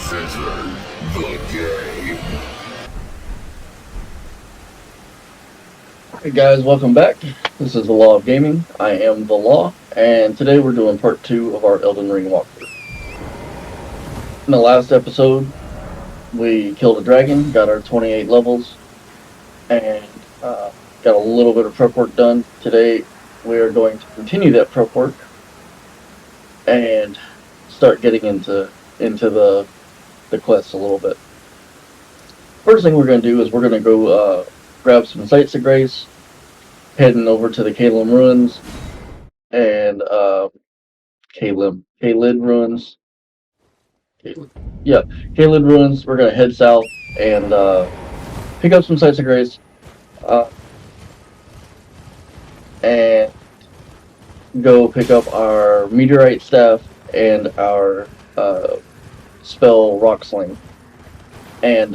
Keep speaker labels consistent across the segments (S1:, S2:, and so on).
S1: City, the game.
S2: Hey guys, welcome back. This is the Law of Gaming. I am the Law, and today we're doing part 2 of our Elden Ring walkthrough. In the last episode, we killed a dragon, got our 28 levels, and got a little bit of prep work done. Today, we are going to continue that prep work and start getting into the quests a little bit. First thing we're going to do is we're going to go grab some sights of grace, heading over to the Kaled ruins and Kaled ruins. Kaled ruins. We're gonna head south and pick up some sights of grace, and go pick up our Meteorite staff and our spell rock sling. And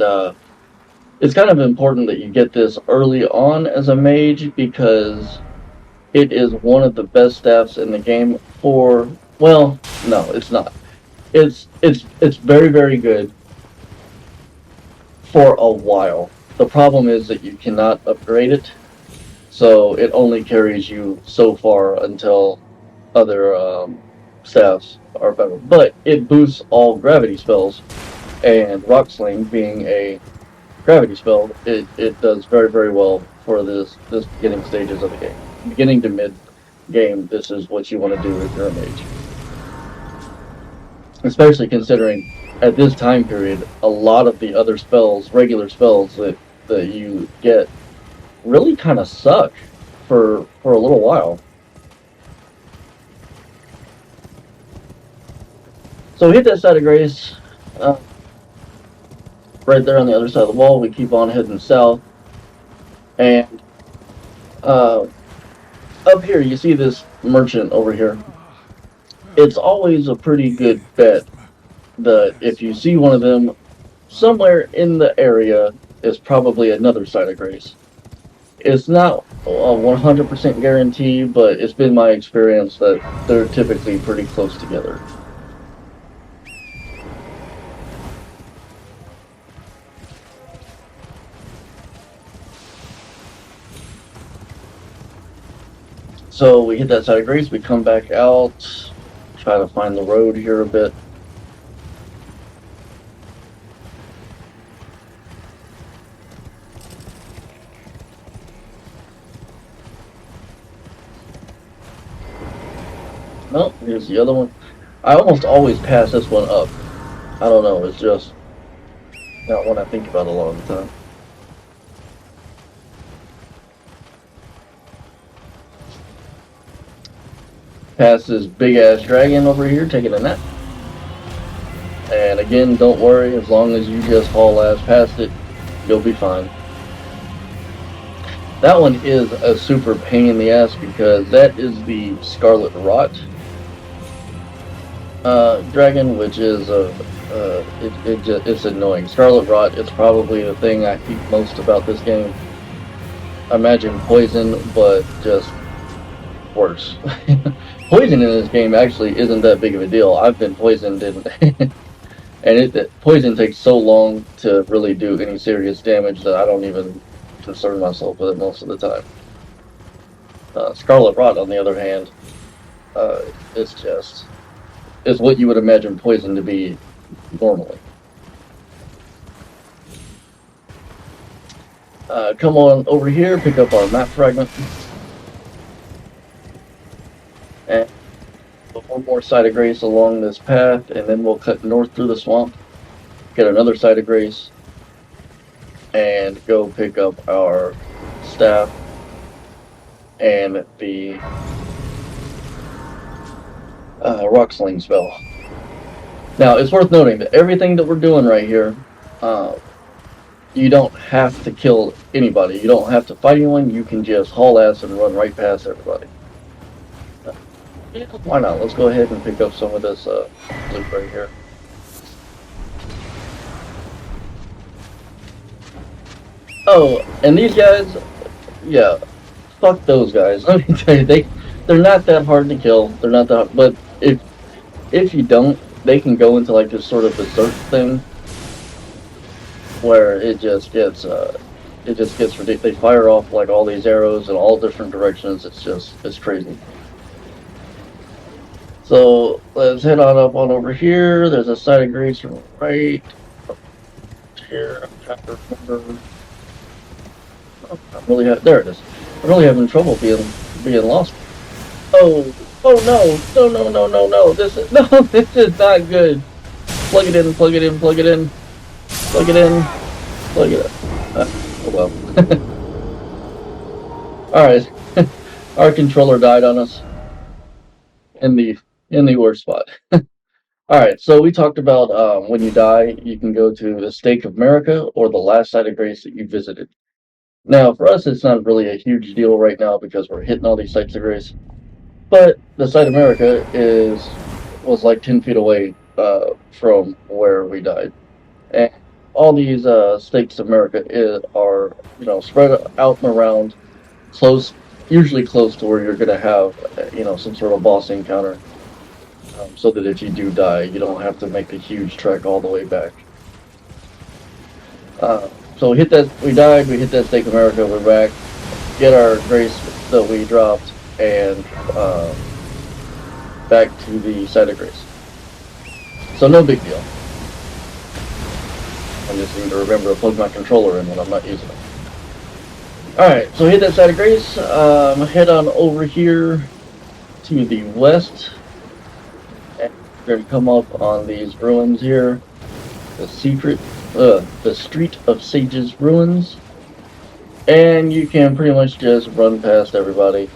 S2: it's kind of important that you get this early on as a mage because it is one of the best staffs in the game for, well, no, it's not. It's very, very good for a while. The problem is that you cannot upgrade it, so it only carries you so far until other staffs are better. But it boosts all gravity spells, and Rock Sling being a gravity spell, it does very, very well for this beginning stages of the game. Beginning to mid game, this is what you want to do if you're a mage. Especially considering at this time period, a lot of the other spells, regular spells that you get, really kind of suck for a little while. So we hit that side of grace, right there on the other side of the wall. We keep on heading south, and up here you see this merchant over here. It's always a pretty good bet that if you see one of them somewhere in the area, is probably another side of grace. It's not a 100% guarantee, but it's been my experience that they're typically pretty close together. So we hit that side of grace, we come back out, try to find the road here a bit. No, here's the other one. I almost always pass this one up. I don't know, it's just not one I think about a lot of the time. Past this big ass dragon over here, taking a nap. And again, don't worry, as long as you just haul ass past it, you'll be fine. That one is a super pain in the ass because that is the Scarlet Rot dragon, which is it's annoying. Scarlet Rot is probably the thing I hate most about this game. Imagine poison, but just worse. Poison in this game actually isn't that big of a deal. I've been poisoned, and poison takes so long to really do any serious damage that I don't even concern myself with it most of the time. Scarlet Rot, on the other hand, it's what you would imagine poison to be normally. Come on over here, pick up our map fragment. And one more side of grace along this path, and then we'll cut north through the swamp, get another side of grace, and go pick up our staff and the rock sling spell. Now, it's worth noting that everything that we're doing right here, you don't have to kill anybody. You don't have to fight anyone. You can just haul ass and run right past everybody. Why not? Let's go ahead and pick up some of this loot right here. Oh, and these guys, yeah, fuck those guys. Let me tell you, they're not that hard to kill. They're not that hard, but if you don't, they can go into like this sort of berserk thing where it just gets ridiculous. They fire off like all these arrows in all different directions. It's crazy. So let's head on up on over here. There's a side of grace from right here. I'm trying to remember. There it is. I'm really having trouble being lost. Oh, oh no, no, no, no, no, no. This is no, this is not good. Plug it in, plug it in, plug it in, plug it in, plug it in. Oh well. All right, our controller died on us in the worst spot. All right, so we talked about when you die, you can go to the Stake of America or the last site of grace that you visited. Now, for us, it's not really a huge deal right now because we're hitting all these sites of grace. But the site of America was like 10 feet away from where we died, and all these stakes of America are spread out and around, close, usually close to where you're going to have some sort of boss encounter, so that if you do die, you don't have to make the huge trek all the way back. So we died, we hit that stake of America, we're back, get our grace that we dropped, and back to the site of grace. So no big deal. I just need to remember to plug my controller in when I'm not using it. Alright, so hit that site of grace, head on over here to the west, and we're going to come up on these ruins here, the Street of Sages ruins, and you can pretty much just run past everybody.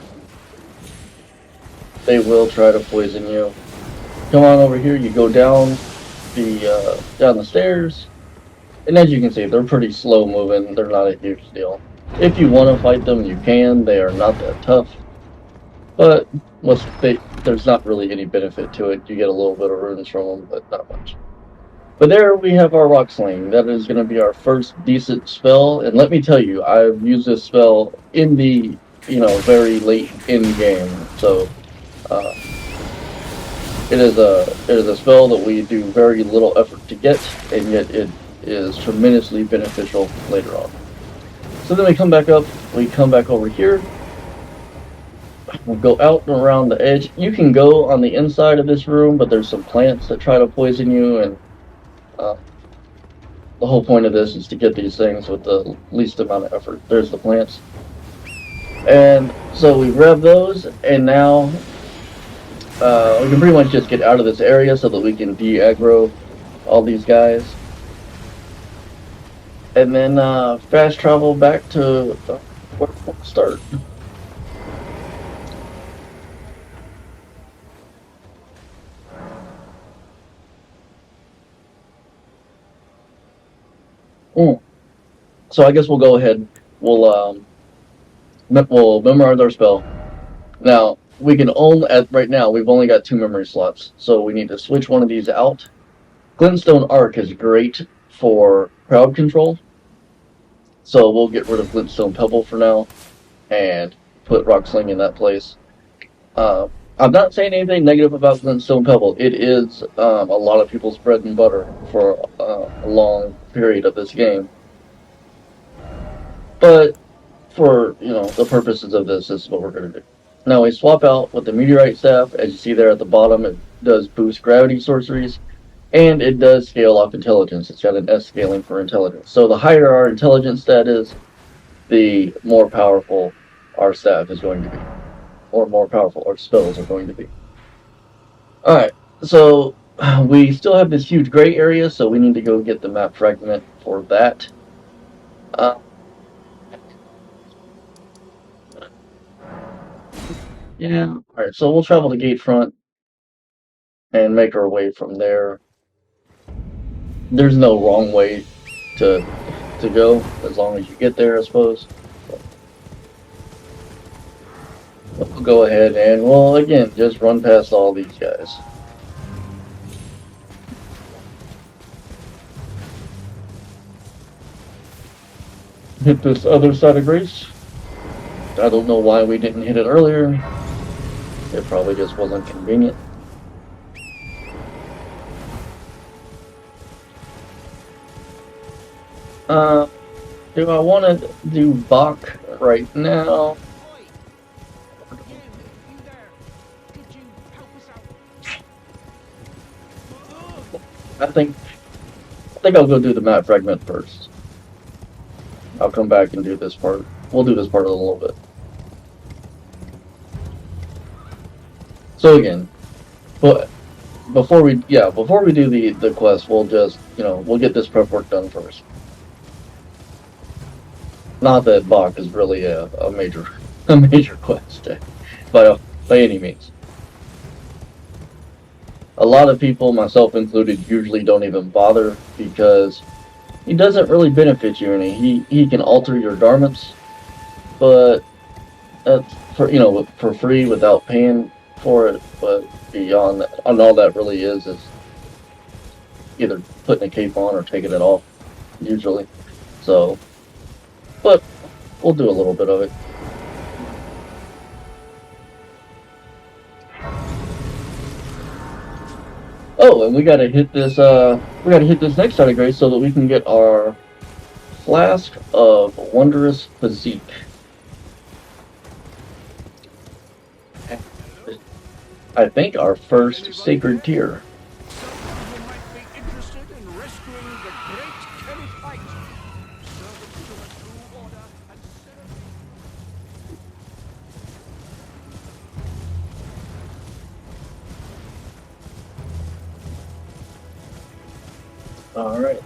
S2: They will try to poison you. Come on over here, you go down the stairs, and as you can see, they're pretty slow moving, they're not a huge deal. If you want to fight them, you can, they are not that tough, but there's not really any benefit to it. You get a little bit of runes from them, but not much. But there we have our rock sling. That is going to be our first decent spell, and let me tell you, I've used this spell in the very late in game, so it is a spell that we do very little effort to get, and yet it is tremendously beneficial later on. So then we come back up, we come back over here, we'll go out and around the edge. You can go on the inside of this room, but there's some plants that try to poison you, and the whole point of this is to get these things with the least amount of effort. There's the plants. And so we grab those, and now we can pretty much just get out of this area so that we can de-aggro all these guys. And then fast travel back to where we'll start. So I guess we'll go ahead. We'll memorize our spell. Now we can right now we've only got 2 memory slots, so we need to switch one of these out. Glintstone Arc is great for crowd control, so we'll get rid of Glintstone Pebble for now and put Rock Sling in that place. I'm not saying anything negative about Glintstone Pebble. It is a lot of people's bread and butter for a long period of this game. But for the purposes of this is what we're going to do. Now we swap out with the Meteorite Staff. As you see there at the bottom, it does boost gravity sorceries, and it does scale off intelligence. It's got an S scaling for intelligence. So the higher our intelligence stat is, the more powerful our staff is going to be, or more powerful our spells are going to be. Alright, so we still have this huge gray area, so we need to go get the map fragment for that. Yeah, alright, so we'll travel to Gatefront and make our way from there. There's no wrong way to go, as long as you get there, I suppose. We'll go ahead and we'll, again, just run past all these guys. Hit this other side of grace. I don't know why we didn't hit it earlier. It probably just wasn't convenient. Uh, do I want to do Bach right now?
S3: Oi! You there! Could you help us out?
S2: I think I'll go do the map fragment first. I'll come back and do this part. We'll do this part in a little bit. So again, but before we do the quest, we'll just we'll get this prep work done first. Not that Bach is really a major a major quest by any means. A lot of people, myself included, usually don't even bother because he doesn't really benefit you any. He can alter your garments, but that's for free without paying for it. But beyond that, and all that really is either putting a cape on or taking it off, usually. So, but we'll do a little bit of it. Oh, and we gotta hit this. We gotta hit this next side of grace so that we can get our flask of wondrous physique. I think our first sacred tier.
S3: Someone who might be interested in rescuing the great Meteorite. Servant to a true order and
S2: All right.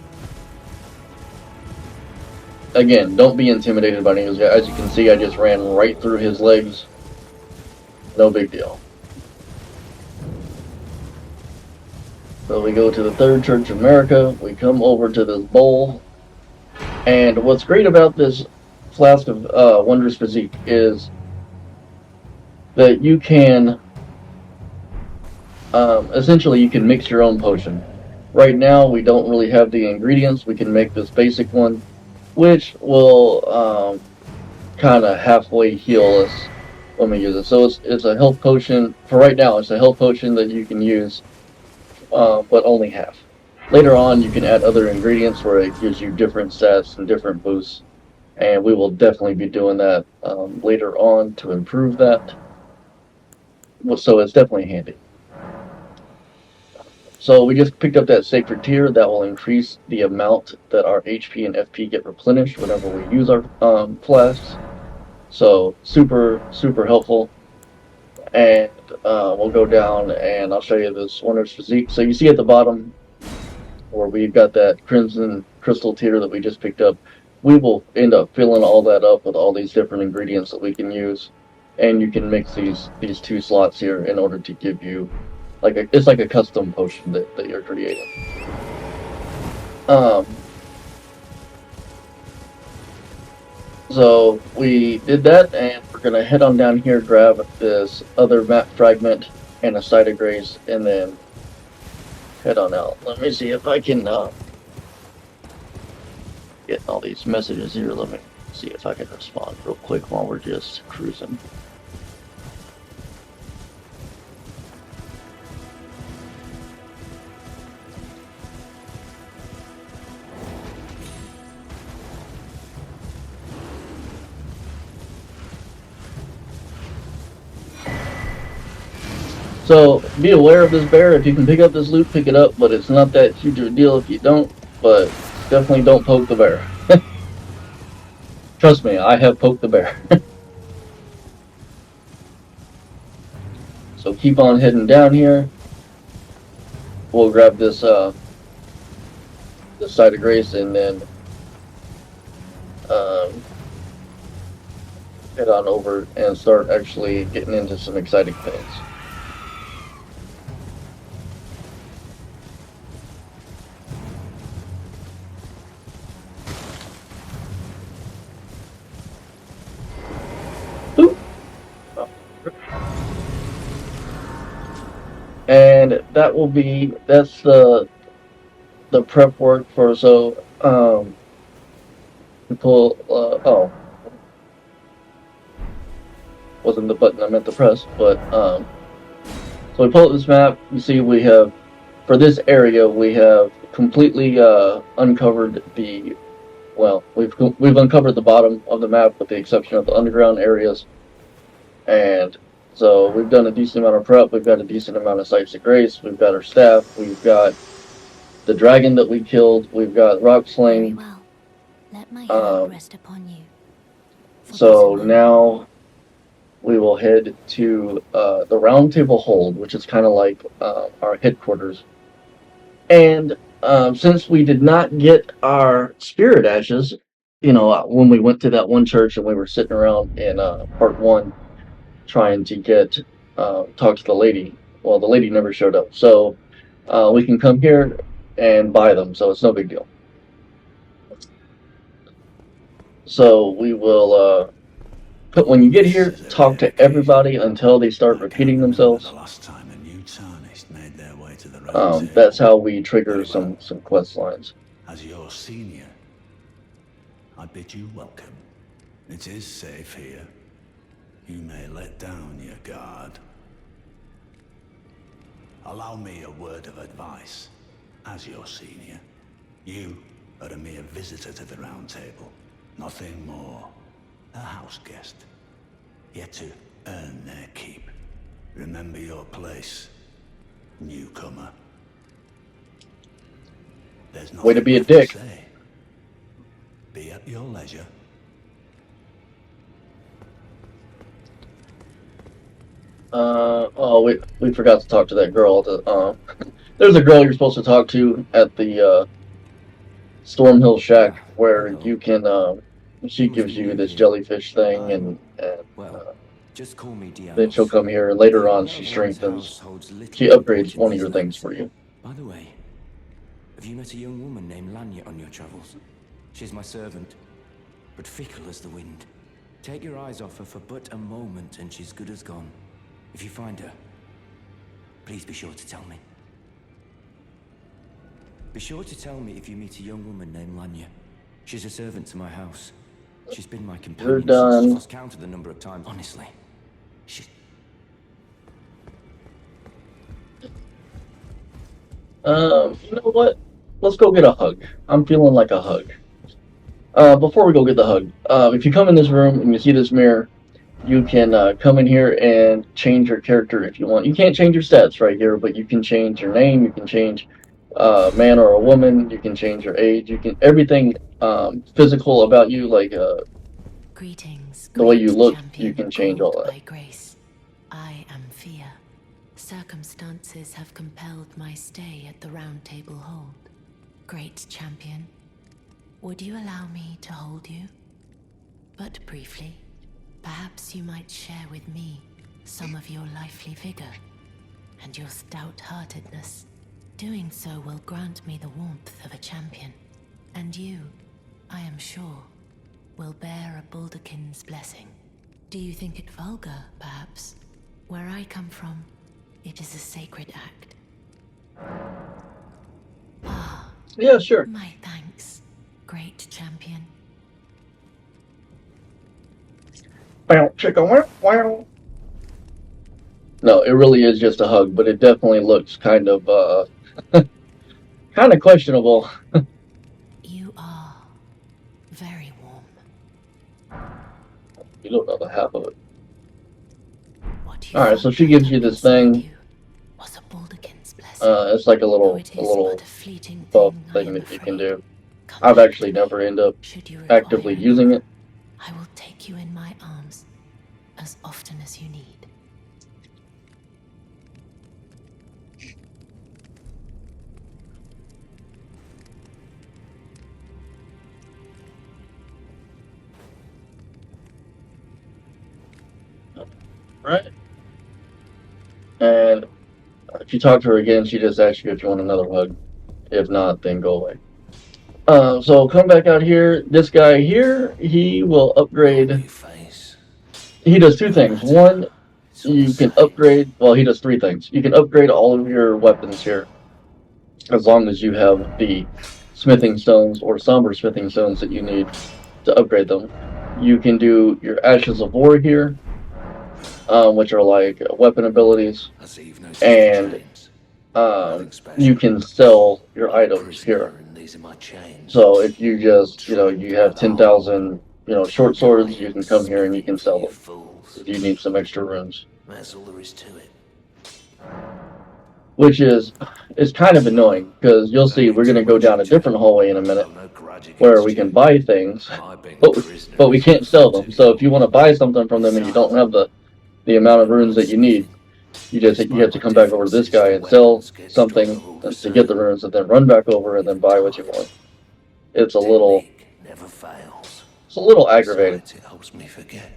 S2: Again, don't be intimidated by news. As you can see, I just ran right through his legs. No big deal. So we go to the Third Church of America. We come over to this bowl. And what's great about this flask of Wondrous Physique is that you can, essentially, you can mix your own potion. Right now, we don't really have the ingredients. We can make this basic one, which will kind of halfway heal us when we use it. So it's a health potion. For right now, it's a health potion that you can use, but only half. Later on, you can add other ingredients where it gives you different stats and different boosts, and we will definitely be doing that later on to improve that. So it's definitely handy. So we just picked up that sacred tier that will increase the amount that our HP and FP get replenished whenever we use our flasks. So super helpful. And we'll go down and I'll show you this wondrous physique. So you see at the bottom where we've got that crimson crystal tier that we just picked up. We will end up filling all that up with all these different ingredients that we can use, and you can mix these two slots here in order to give you it's like a custom potion that you're creating. So we did that, and we're gonna head on down here, grab this other map fragment and a site of grace, and then head on out. Let me see if I can get all these messages here. Let me see if I can respond real quick while we're just cruising. So be aware of this bear. If you can pick up this loot, pick it up, but it's not that huge of a deal if you don't, but definitely don't poke the bear. Trust me, I have poked the bear. So keep on heading down here. We'll grab this this site of grace and then head on over and start actually getting into some exciting things. And that's the prep work for pull wasn't the button I meant to press, but so we pull up this map. You see we have, for this area, we have completely uncovered the well, we've uncovered the bottom of the map with the exception of the underground areas, and so we've done a decent amount of prep. We've got a decent amount of sites of grace. We've got our staff. We've got the dragon that we killed. We've got rock
S4: Very
S2: sling.
S4: well. Let my hand
S2: Um,
S4: rest upon you. For
S2: so
S4: better
S2: now we will head to the Roundtable hold, which is kind of like our headquarters. And since we did not get our spirit ashes, when we went to that one church and we were sitting around in part one trying to get talk to the lady, well, the lady never showed up. So we can come here and buy them, so it's no big deal. So we will when you get here, talk to everybody until they start repeating themselves.
S5: The last time a new tarnished made their way to the round
S2: That's
S5: table.
S2: how we trigger
S5: Very well.
S2: some quest lines.
S5: As your senior, I bid you welcome. It is safe here. You may let down your guard. Allow me a word of advice. As your senior, you are a mere visitor to the round table. Nothing more. A house guest. Yet to earn their keep. Remember your place, newcomer. There's nothing
S2: Way to be a
S5: left
S2: dick.
S5: say. Be at your leisure.
S2: We forgot to talk to that girl. There's a girl you're supposed to talk to at the Stormhill Shack where you can. She gives you this jellyfish thing, and
S6: just call me Diaz.
S2: then she'll come here, and later on she strengthens. She upgrades one of your things for you.
S6: By the way, have you met a young woman named Lanya on your travels? She's my servant, but fickle as the wind. Take your eyes off her for but a moment, and she's good as gone. If you find her, please be sure to tell me. Be sure to tell me if you meet a young woman named Lanya. She's a servant to my house. She's been my companion since I've lost count of the number of times. Honestly, she...
S2: You know what? Let's go get a hug. I'm feeling like a hug. Before we go get the hug, if you come in this room and you see this mirror, you can come in here and change your character if you want. You can't change your stats right here, but you can change your name. You can change man or a woman. You can change your age. You can everything physical about you, like
S4: greetings,
S2: the way you look.
S4: champion,
S2: You can change all
S4: called
S2: that.
S4: by grace. I am Fia. Circumstances have compelled my stay at the Roundtable hold. Great champion, would you allow me to hold you? But briefly, perhaps you might share with me some of your lively vigor and your stout-heartedness. Doing so will grant me the warmth of a champion, and you, I am sure, will bear a Baldakin's blessing. Do you think it vulgar, perhaps? Where I come from, it is a sacred act. Ah,
S2: Yeah, sure.
S4: my thanks, great champion.
S2: Wow. No, it really is just a hug, but it definitely looks kind of kind of questionable.
S4: You are very warm.
S2: You don't know the half of it.
S4: What you
S2: All right, so
S4: found
S2: she gives you
S4: inside
S2: this thing.
S4: you was a Baldakin's blessing.
S2: It's like a
S4: Though
S2: little
S4: it is
S2: little
S4: but a fleeting
S2: buff
S4: thing, I
S2: thing
S4: am
S2: that you can
S4: afraid.
S2: do.
S4: Come
S2: I've
S4: back
S2: actually
S4: to me,
S2: never ended up
S4: should you require
S2: actively
S4: another.
S2: using it.
S4: I will take you in my arms as often as you need.
S2: Right? And if you talk to her again, she just asks you if you want another hug. If not, then go away. So come back out here. This guy here, he will upgrade.
S5: Face.
S2: He does two things. One, you can upgrade. Well, he does three things. You can upgrade all of your weapons here, as long as you have the smithing stones or somber smithing stones that you need to upgrade them. You can do your Ashes of War here, which are like weapon abilities, and you can sell your items here.
S1: these are my chains.
S2: So if you just, you have 10,000, short swords, you can come here and you can sell them
S1: Fools.
S2: if you need some extra runes.
S1: That's all there is to it.
S2: Which is kind of annoying because you'll see we're going to go down a different hallway in a minute
S1: Hold no grudge
S2: where
S1: against
S2: we
S1: you.
S2: can buy things,
S1: I've been
S2: but
S1: prisoner
S2: but we
S1: as
S2: can't sell them.
S1: infected
S2: So if you
S1: your
S2: want to buy something from them and you don't have the amount of runes that you need, you have to come back over to this guy and sell something to get the runes, and then run back over and then buy what you want. It's a little
S1: never fails.
S2: aggravating.
S1: Besides, it helps me forget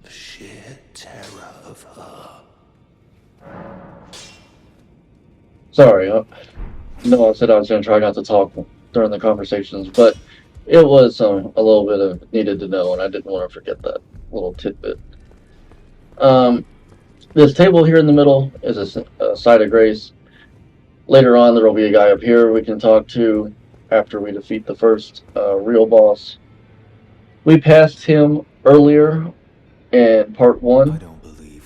S1: the sheer terror of her.
S2: Sorry, I said I was going to try not to talk during the conversations, but it was a little bit of needed to know, and I didn't want to forget that little tidbit. This table here in the middle is a site of grace. Later on, there will be a guy up here we can talk to after we defeat the first real boss. We passed him earlier in part 1.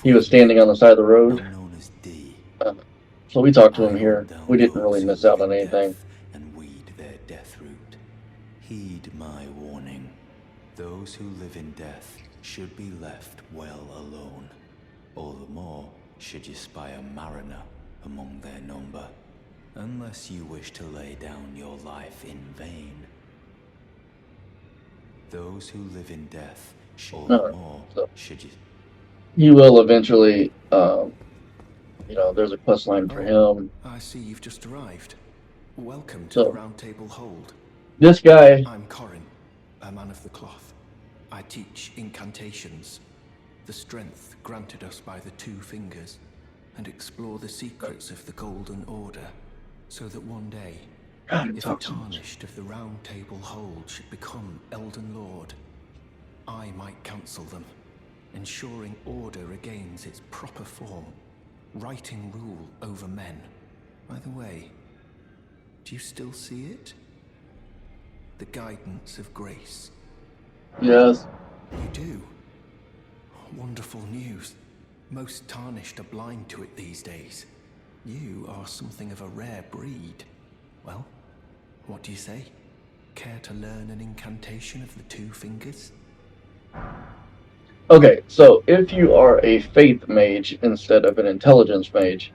S2: He was standing on the side of the road. So we talked to him here. We didn't really miss out on anything.
S5: And weed their death root. Heed my warning. Those who live in death should be left well alone. All the more should you spy a mariner among their number, unless you wish to lay down your life in vain. Those who live in death should should you.
S2: You will eventually, there's a quest line for him.
S3: I see you've just arrived. Welcome to
S2: So,
S3: the Roundtable Hold.
S2: This guy,
S3: I'm Corin, a man of the cloth. I teach incantations, the strength granted us by the Two Fingers, and explore the secrets of the Golden Order, so that one day, if the Tarnished of the Roundtable Hold should become Elden Lord, I might counsel them, ensuring order regains its proper form, righting rule over men. By the way, do you still see it? The guidance of grace.
S2: yes,
S3: You do? Wonderful news. Most Tarnished are blind to it these days. You are something of a rare breed. Well, what do you say? Care to learn an incantation of the Two Fingers?
S2: okay, so if you are a faith mage instead of an intelligence mage,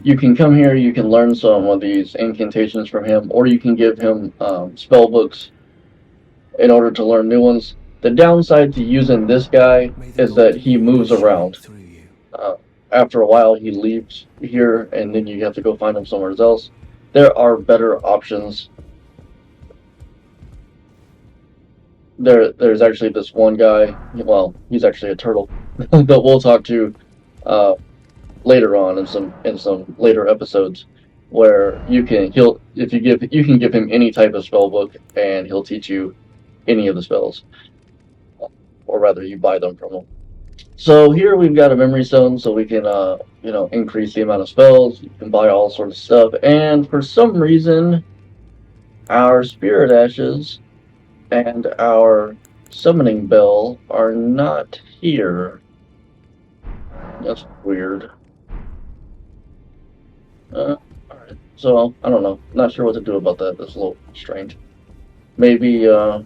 S2: you can come here, you can learn some of these incantations from him, or you can give him spell books in order to learn new ones. The downside to using this guy is that he moves around. After a while, he leaves here, and then you have to go find him somewhere else. There are better options. There's actually this one guy. Well, he's actually a turtle that we'll talk to later on in some later episodes, where you can give him any type of spell book, and he'll teach you any of the spells, or rather, you buy them from him. So here we've got a memory stone, so we can increase the amount of spells. You can buy all sorts of stuff, and for some reason, our spirit ashes and our summoning bell are not here. That's weird. Alright. So, I don't know. Not sure what to do about that. That's a little strange. Maybe, I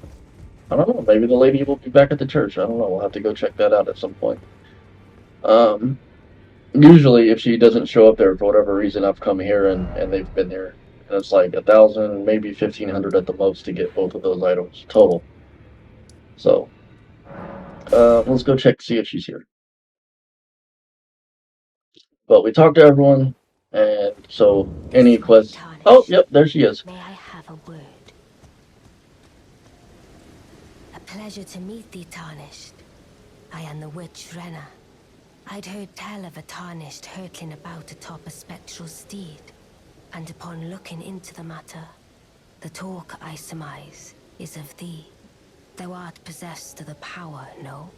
S2: don't know. Maybe the lady will be back at the church. I don't know. We'll have to go check that out at some point. Usually, if she doesn't show up there for whatever reason, I've come here and they've been there. And it's like 1,000, maybe 1,500 at the most to get both of those items total. So, let's go check to see if she's here. But we talked to everyone, and so any quests. Oh, yep, there she is.
S7: May I have a word? A pleasure to meet thee, Tarnished. I am the witch Renna. I'd heard tell of a Tarnished hurtling about atop a spectral steed, and upon looking into the matter, the talk, I surmise, is of thee. Thou art possessed of the power, no?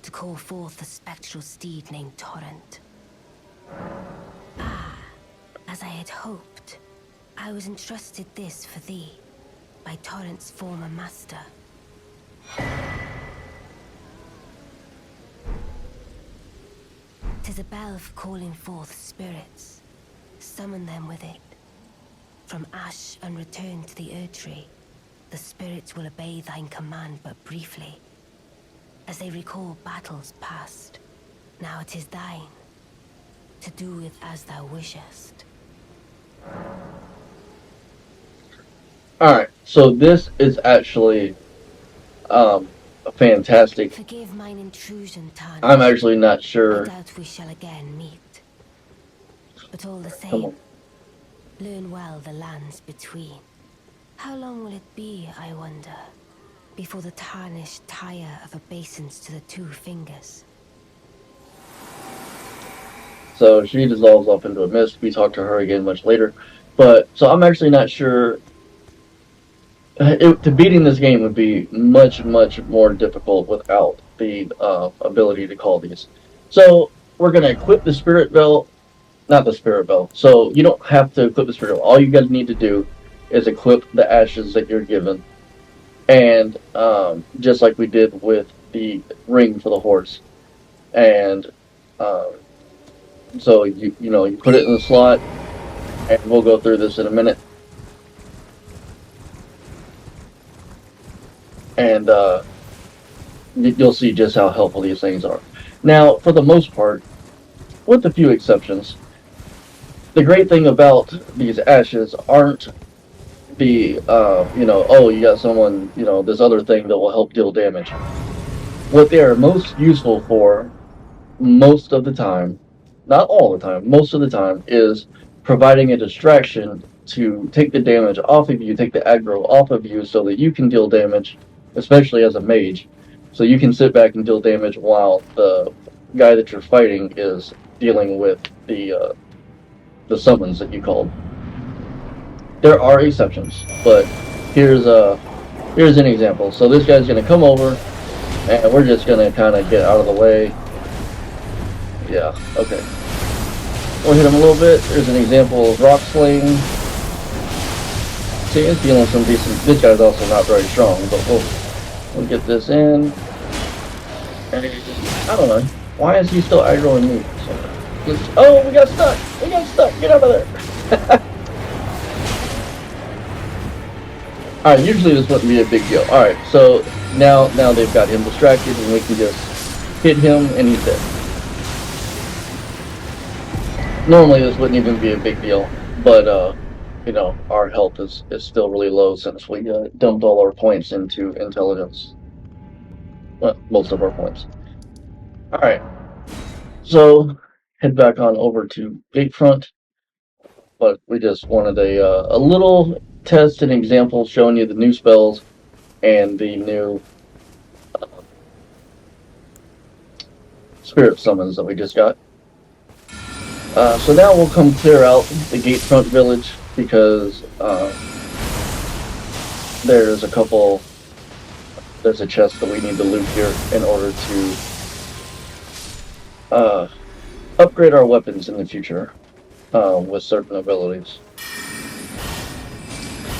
S7: To call forth a spectral steed named Torrent. Ah, as I had hoped, I was entrusted this for thee, by Torrent's former master. 'Tis a bell for calling forth spirits. Summon them with it. from ash and return to the Erdtree. The spirits will obey thine command but briefly, as they recall battles past. Now it is thine, to do with as thou wishest.
S2: Alright, so this is actually a fantastic.
S7: Forgive mine intrusion, Tarnish.
S2: I'm actually not
S7: I
S2: sure.
S7: doubt we shall again meet. But all the
S2: Come
S7: same,
S2: on.
S7: learn well the lands between. How long will it be, I wonder, before the Tarnished tire of obeisance to the two fingers?
S2: So she dissolves off into a mist. We talk to her again much later. But, so I'm actually not sure. To beating this game would be much, much more difficult without the ability to call these. So we're going to equip the Spirit Belt. Not the Spirit Belt. So you don't have to equip the Spirit Belt. All you guys need to do is equip the ashes that you're given. And just like we did with the ring for the horse. And so you put it in the slot, and we'll go through this in a minute. And you'll see just how helpful these things are. Now, for the most part, with a few exceptions, the great thing about these ashes aren't the oh, you got someone, this other thing that will help deal damage. What they are most useful for, most of the time, not all the time, most of the time, is providing a distraction to take the damage off of you, take the aggro off of you, so that you can deal damage, especially as a mage. So you can sit back and deal damage while the guy that you're fighting is dealing with the summons that you called. There are exceptions, but here's an example. So this guy's gonna come over, and we're just gonna kind of get out of the way. Yeah, okay. We'll hit him a little bit. There's an example of rock sling. See, it's dealing some decent. This guy's also not very strong, but we'll get this in. And I don't know. Why is he still aggroing me? Oh, we got stuck. We got stuck. Get out of there. All right. Usually this wouldn't be a big deal. All right. So now they've got him distracted, and we can just hit him, and he's dead. Normally this wouldn't even be a big deal, but our health is still really low since we dumped all our points into intelligence. Well, most of our points. All right, so head back on over to Gatefront, but we just wanted a little test and example showing you the new spells and the new spirit summons that we just got. So now we'll come clear out the Gatefront village, because there's a chest that we need to loot here in order to upgrade our weapons in the future with certain abilities.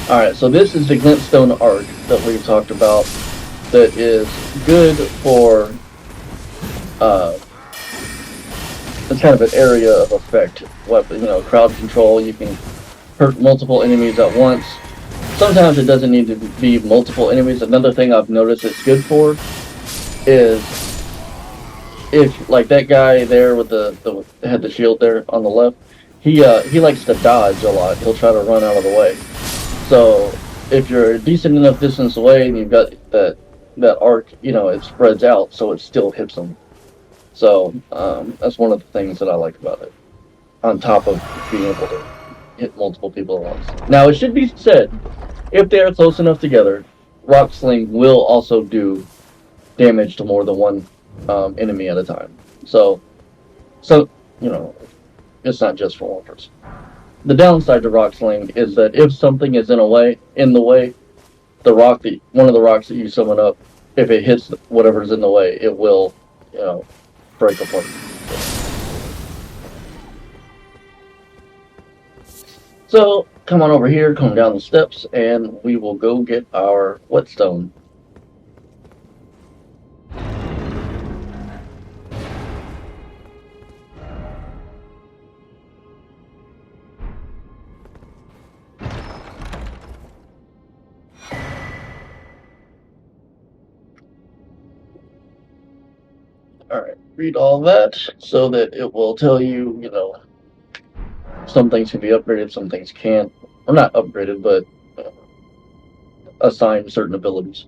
S2: Alright, so this is the glintstone arc that we've talked about, that is good for it's kind of an area of effect weapon, crowd control. You can hurt multiple enemies at once. Sometimes it doesn't need to be multiple enemies. Another thing I've noticed it's good for is if, like that guy there with the had the shield there on the left, he likes to dodge a lot. He'll try to run out of the way. So if you're a decent enough distance away and you've got that arc, it spreads out so it still hits them. So that's one of the things that I like about it, on top of being able to hit multiple people at once. Now, it should be said, if they are close enough together, Rock Sling will also do damage to more than one enemy at a time. So it's not just for one person. The downside to Rock Sling is that if something is in the way, one of the rocks that you summon up, if it hits whatever's in the way, it will, break apart. So come on over here, come down the steps, and we will go get our whetstone. read all that so that it will tell you, you know, some things can be upgraded, some things can't. Or not upgraded, but assigned certain abilities.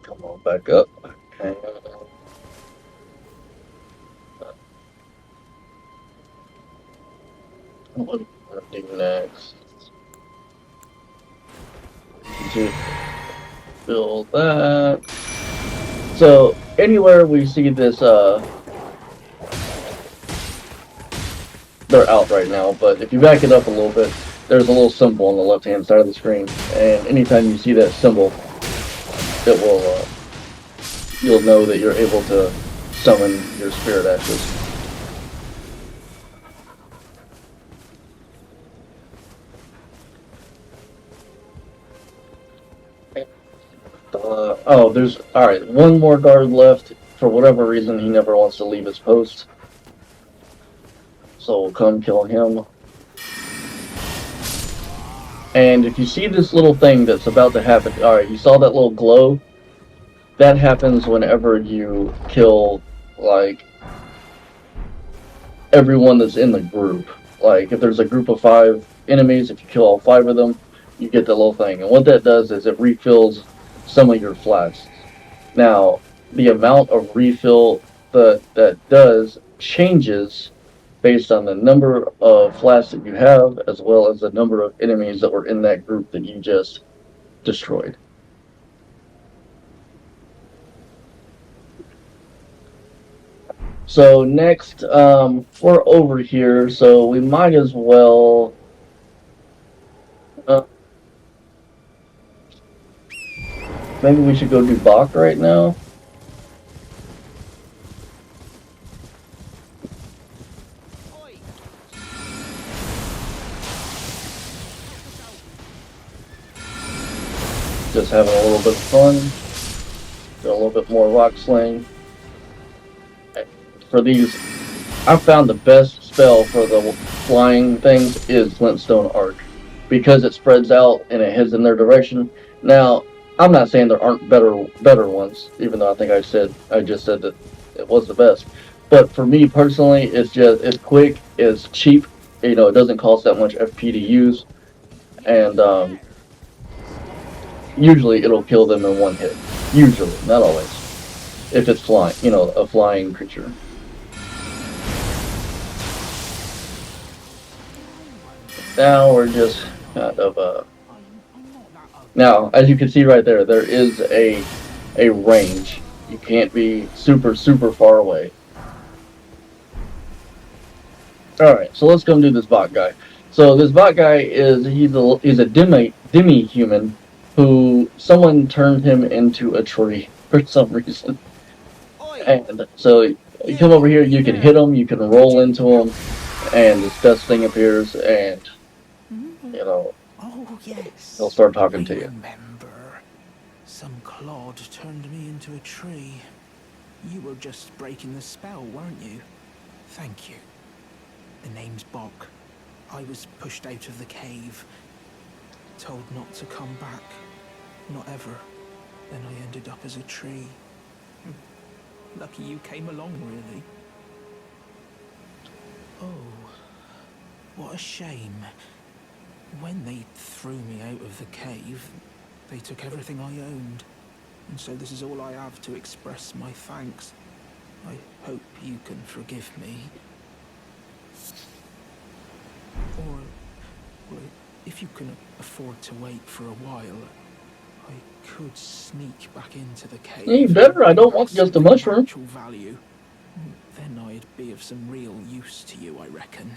S2: Come on back up. And what we're gonna do next? To build that. So anywhere we see this, they're out right now. But if you back it up a little bit, there's a little symbol on the left-hand side of the screen, and anytime you see that symbol, it will, you'll know that you're able to summon your spirit ashes. Oh, there's alright, one more guard left. For whatever reason, he never wants to leave his post. So we'll come kill him. And if you see this little thing that's about to happen, alright, you saw that little glow? That happens whenever you kill, like, everyone that's in the group. Like, if there's a group of 5 enemies, if you kill all 5 of them, you get that little thing. And what that does is it refills some of your flasks. Now, the amount of refill that does changes based on the number of flasks that you have, as well as the number of enemies that were in that group that you just destroyed. So next, we're over here, so we might as well... maybe we should go do Bach right now. Just having a little bit of fun. Do a little bit more rock sling. For these, I found the best spell for the flying things is Glintstone Arc, because it spreads out and it heads in their direction. Now, I'm not saying there aren't better ones, even though I just said that it was the best. But for me personally, it's quick, it's cheap. You know, it doesn't cost that much FP to use, and usually it'll kill them in one hit. Usually, not always. If it's flying, you know, a flying creature. Now we're just kind of now, as you can see right there, there is a range. You can't be super far away. Alright, so let's come do this bot guy. So this bot guy he's a demi-human who someone turned him into a tree for some reason. And so you come over here, you can hit him, you can roll into him, and this best thing appears, and you know,
S3: Yes.
S2: he'll start talking to you.
S3: Remember, some clod turned me into a tree. You were just breaking the spell, weren't you? Thank you. The name's Bok. I was pushed out of the cave, told not to come back, not ever. Then I ended up as a tree. Lucky you came along, really. Oh, what a shame. When they threw me out of the cave, they took everything I owned. And so this is all I have to express my thanks. I hope you can forgive me. Or if you can afford to wait for a while, I could sneak back into the cave.
S2: You better, I don't want just a mushroom.
S3: Value. Then I'd be of some real use to you, I reckon.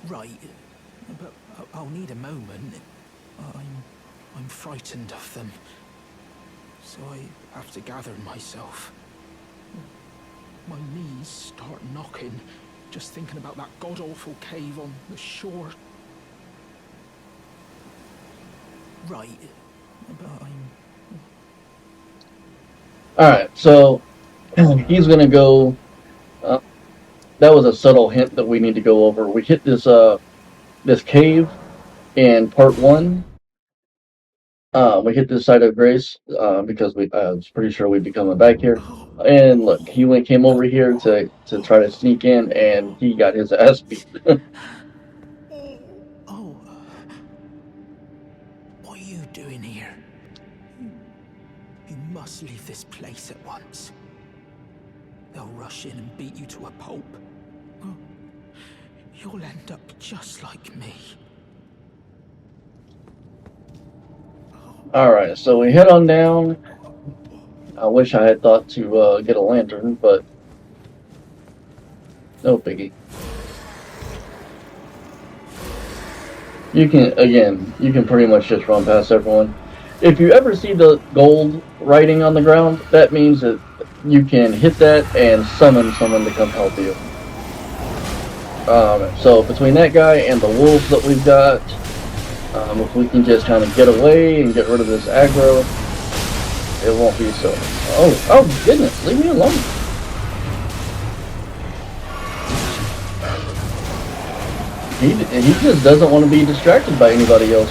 S3: Right, but I'll need a moment. I'm frightened of them, so I have to gather myself. My knees start knocking, just thinking about that god-awful cave on the shore. Right, but
S2: Alright, so he's gonna go that was a subtle hint that we need to go over. We hit this this cave in part 1. We hit this site of grace because I was pretty sure we'd be coming back here. And look, came over here to try to sneak in, and he got his ass beat.
S3: Oh. What are you doing here? You must leave this place at once. They'll rush in and beat you to a pulp. You'll end up just like me.
S2: Alright, so we head on down. I wish I had thought to get a lantern, but no biggie. You can pretty much just run past everyone. If you ever see the gold writing on the ground, that means that you can hit that and summon someone to come help you. So between that guy and the wolves that we've got, if we can just kind of get away and get rid of this aggro, it won't be so. Oh goodness, leave me alone. He just doesn't want to be distracted by anybody else.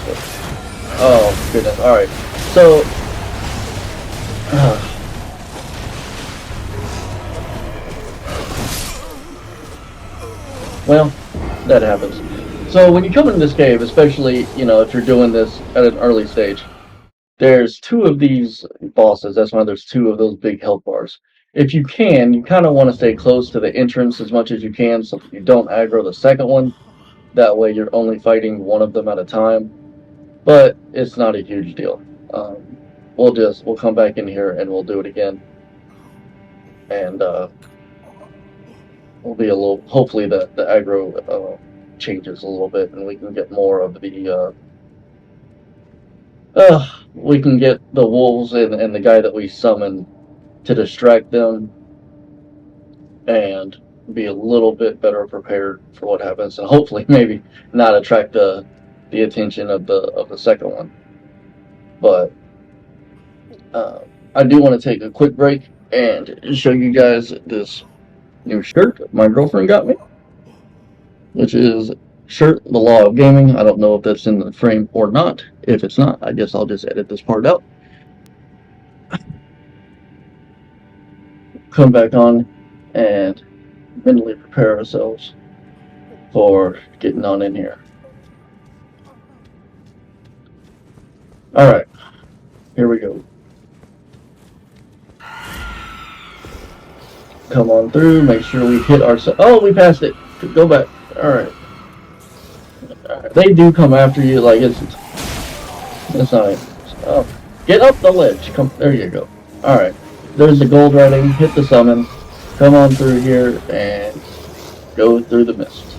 S2: Oh goodness. All right. So. Well, that happens. So when you come into this cave, especially, if you're doing this at an early stage, there's 2 of these bosses. That's why there's 2 of those big health bars. If you can, you kind of want to stay close to the entrance as much as you can so that you don't aggro the second one. That way you're only fighting one of them at a time. But it's not a huge deal. We'll come back in here and we'll do it again. And we'll be hopefully the aggro changes a little bit and we can get more of the we can get the wolves and the guy that we summon to distract them and be a little bit better prepared for what happens, and hopefully maybe not attract the attention of the second one. But I do want to take a quick break and show you guys this new shirt my girlfriend got me, which is shirt The Law of Gaming. I don't know if that's in the frame or not. If it's not, I guess I'll just edit this part out. Come back on and mentally prepare ourselves for getting on in here. Alright, here we go. Come on through, make sure we hit ourselves. Oh, we passed it. Go back. Alright. They do come after you, like it's not. Oh, get up the ledge. Come, there you go. Alright. There's the gold writing. Hit the summon. Come on through here and go through the mist.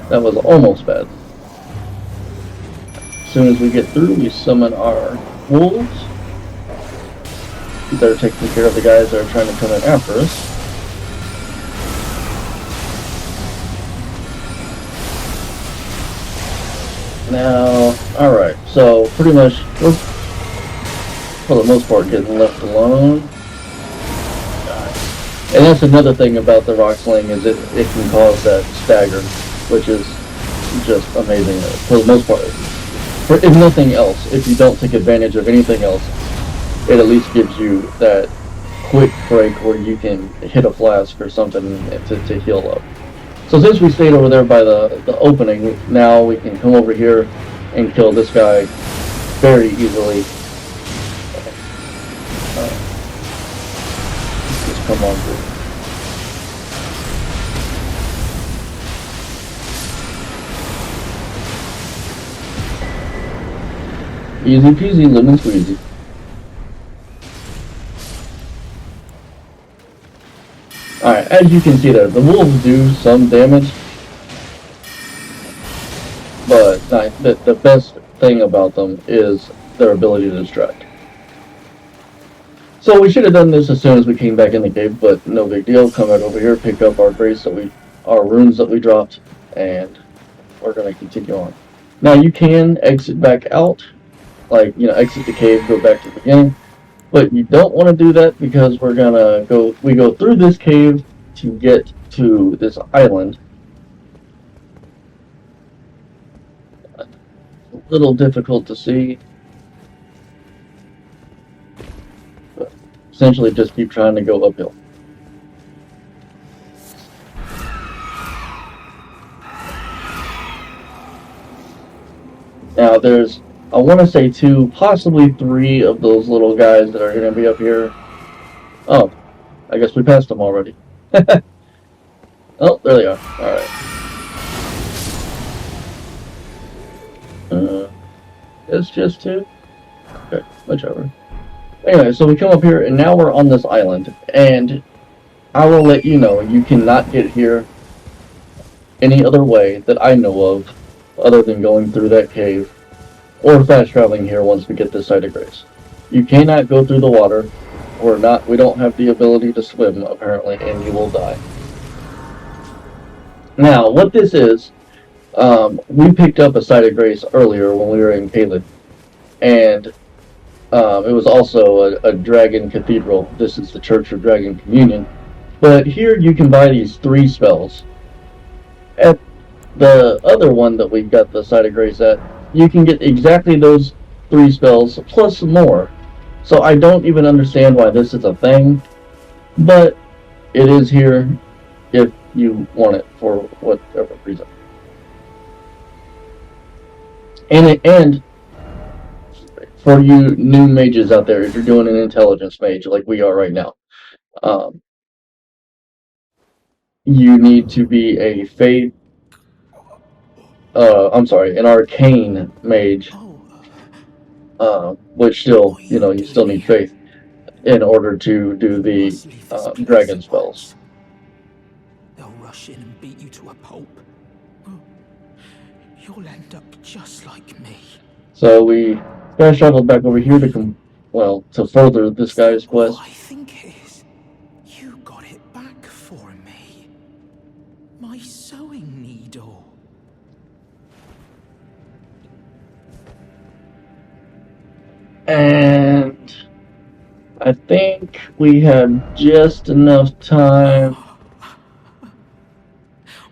S2: That was almost bad. As soon as we get through, we summon our wolves. They're taking care of the guys that are trying to come in after us. Now, alright, so pretty much we're, for the most part, getting left alone. And that's another thing about the rock sling, is it can cause that stagger, which is just amazing for the most part. If nothing else, if you don't take advantage of anything else, it at least gives you that quick break where you can hit a flask or something to heal up. So since we stayed over there by the opening, now we can come over here and kill this guy very easily. Just come on through. Easy peasy, lemon squeezy. Alright, as you can see there, the wolves do some damage, but the best thing about them is their ability to distract. So we should have done this as soon as we came back in the cave, but no big deal. Come right over here, pick up our grace our runes that we dropped, and we're gonna continue on. Now you can exit back out, like exit the cave, go back to the beginning. But you don't want to do that because we go through this cave to get to this island. A little difficult to see. But essentially just keep trying to go uphill. Now there's, I want to say 2, possibly 3 of those little guys that are going to be up here. Oh, I guess we passed them already. Oh, there they are. Alright. It's just 2? Okay, whichever. Anyway, so we come up here, and now we're on this island. And I will let you know, you cannot get here any other way that I know of, other than going through that cave, or fast traveling here once we get this site of grace. You cannot go through the water. We don't have the ability to swim, apparently, and you will die. Now, what this is, we picked up a site of grace earlier when we were in Caelid, and it was also a dragon cathedral. This is the Church of Dragon Communion. But here you can buy these 3 spells. At the other one that we got the site of grace at, you can get exactly those 3 spells plus more. So I don't even understand why this is a thing, but it is here if you want it for whatever reason. And for you new mages out there, if you're doing an intelligence mage like we are right now, you need to be a faith. An arcane mage, which still, you still need faith in order to do the dragon spells.
S3: They'll rush in and beat you to a pulp. You'll end up just like me.
S2: So we fast traveled back over here to further this guy's quest.
S3: I think it is. You got it back for me. My sewing needle.
S2: And I think we have just enough time.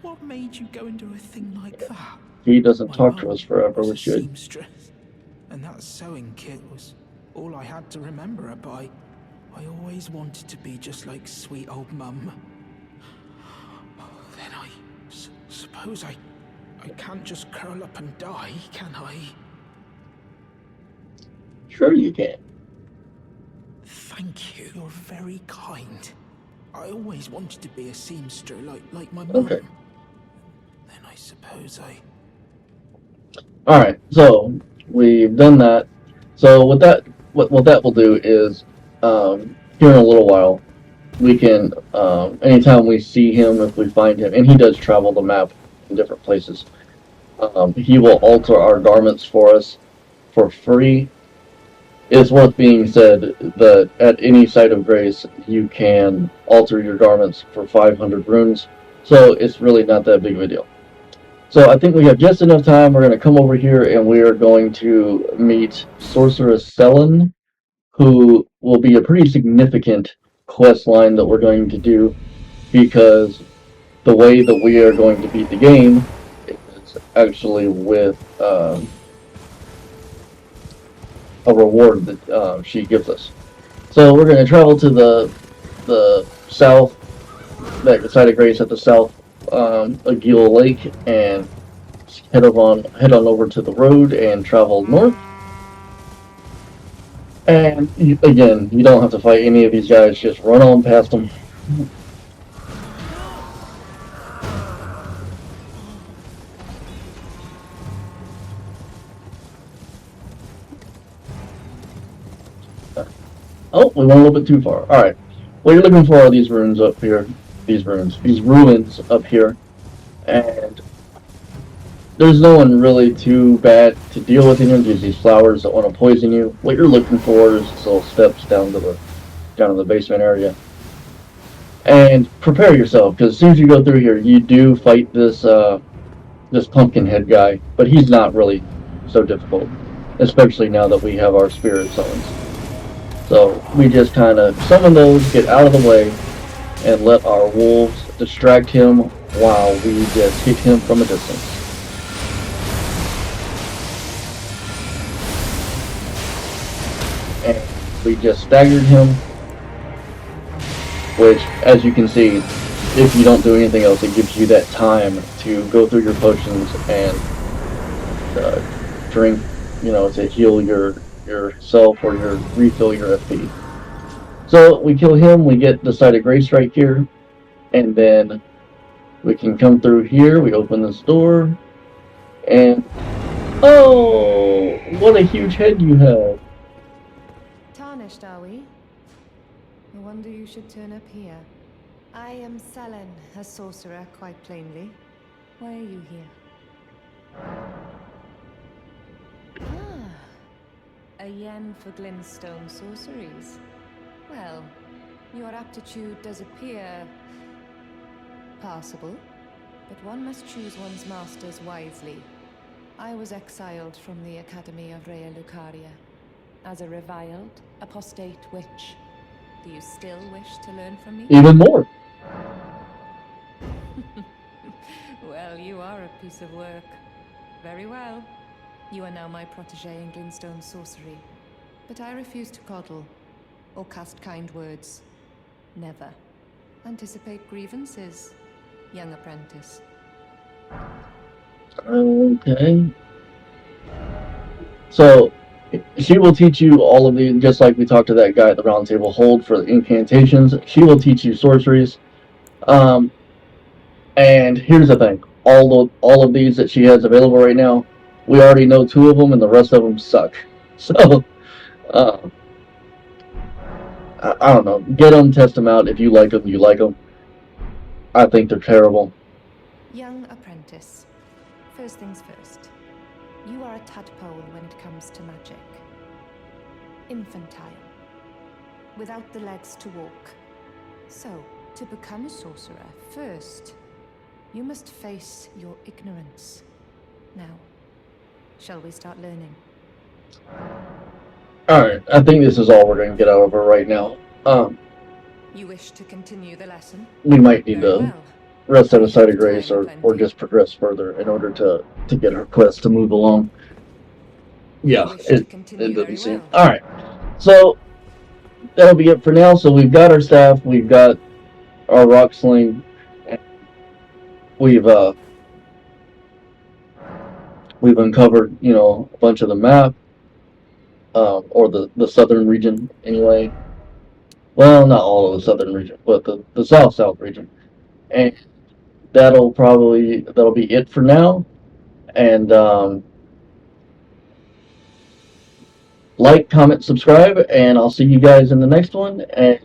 S3: What made you go and do a thing like that?
S2: He doesn't talk to us forever, we should.
S3: Seamstress, and that sewing kit was all I had to remember her by. I always wanted to be just like sweet old Mum. Then I suppose I can't just curl up and die, can I?
S2: Sure you can.
S3: Thank you. You're very kind. I always wanted to be a seamstress like my mum.
S2: Okay.
S3: Then I suppose I...
S2: Alright, so we've done that. So what that will do is, here in a little while, we can, anytime we see him, if we find him, and he does travel the map in different places, he will alter our garments for us for free. It's worth being said that at any site of grace, you can alter your garments for 500 runes, so it's really not that big of a deal. So I think we have just enough time. We're going to come over here and we are going to meet Sorceress Selen, who will be a pretty significant quest line that we're going to do, because the way that we are going to beat the game is actually with a reward that she gives us. So we're going to travel to the south, that site of grace at the south, Agil Lake, and head on over to the road and travel north. And again, you don't have to fight any of these guys, just run on past them. Oh, we went a little bit too far. Alright. What you're looking for are these runes up here. These ruins up here. And there's no one really too bad to deal with here. There's these flowers that want to poison you. What you're looking for is these little steps down to the basement area. And prepare yourself, because as soon as you go through here, you do fight this this pumpkin head guy, but he's not really so difficult, especially now that we have our spirit summons. So we just kind of summon those, get out of the way, and let our wolves distract him while we just hit him from a distance. And we just staggered him, which, as you can see, if you don't do anything else, it gives you that time to go through your potions and drink, to heal yourself or refill your FP. So we kill him, we get decided Grey Strike here, and then we can come through here, we open this door, and oh, what a huge head you have.
S8: Tarnished, are we? No wonder you should turn up here. I am Selen, a sorcerer, quite plainly. Why are you here? Ah, a yen for glintstone sorceries. Well, your aptitude does appear passable, but one must choose one's masters wisely. I was exiled from the Academy of Rea Lucaria as a reviled, apostate witch. Do you still wish to learn from me?
S2: Even more.
S8: Well, you are a piece of work. Very well. You are now my protege in glintstone sorcery. But I refuse to coddle or cast kind words. Never. Anticipate grievances, young apprentice.
S2: Okay. So, she will teach you all of these, just like we talked to that guy at the round table, hold for the incantations. She will teach you sorceries. And here's the thing. All of these that she has available right now, we already know 2 of them, and the rest of them suck. So, I don't know. Get them, test them out. If you like them, you like them. I think they're terrible.
S8: Young apprentice. First things first. You are a tadpole when it comes to magic. Infantile. Without the legs to walk. So, to become a sorcerer, first, you must face your ignorance. Now, shall we start learning?
S2: Alright, I think this is all we're going to get out of her right now.
S8: You wish to continue the lesson?
S2: We might need
S8: Very
S2: to
S8: well.
S2: rest at a site of grace
S8: Time
S2: or
S8: plenty.
S2: just progress further in order to get her quest to move along. Yeah,
S8: You wish to
S2: it
S8: continue
S2: doesn't
S8: very
S2: seem...
S8: well.
S2: Alright, so that'll be it for now. So we've got our staff, we've got our rock sling, and we've uncovered, a bunch of the map, or the southern region anyway. Well, not all of the southern region, but the south region. And that'll be it for now. And like, comment, subscribe, and I'll see you guys in the next one. And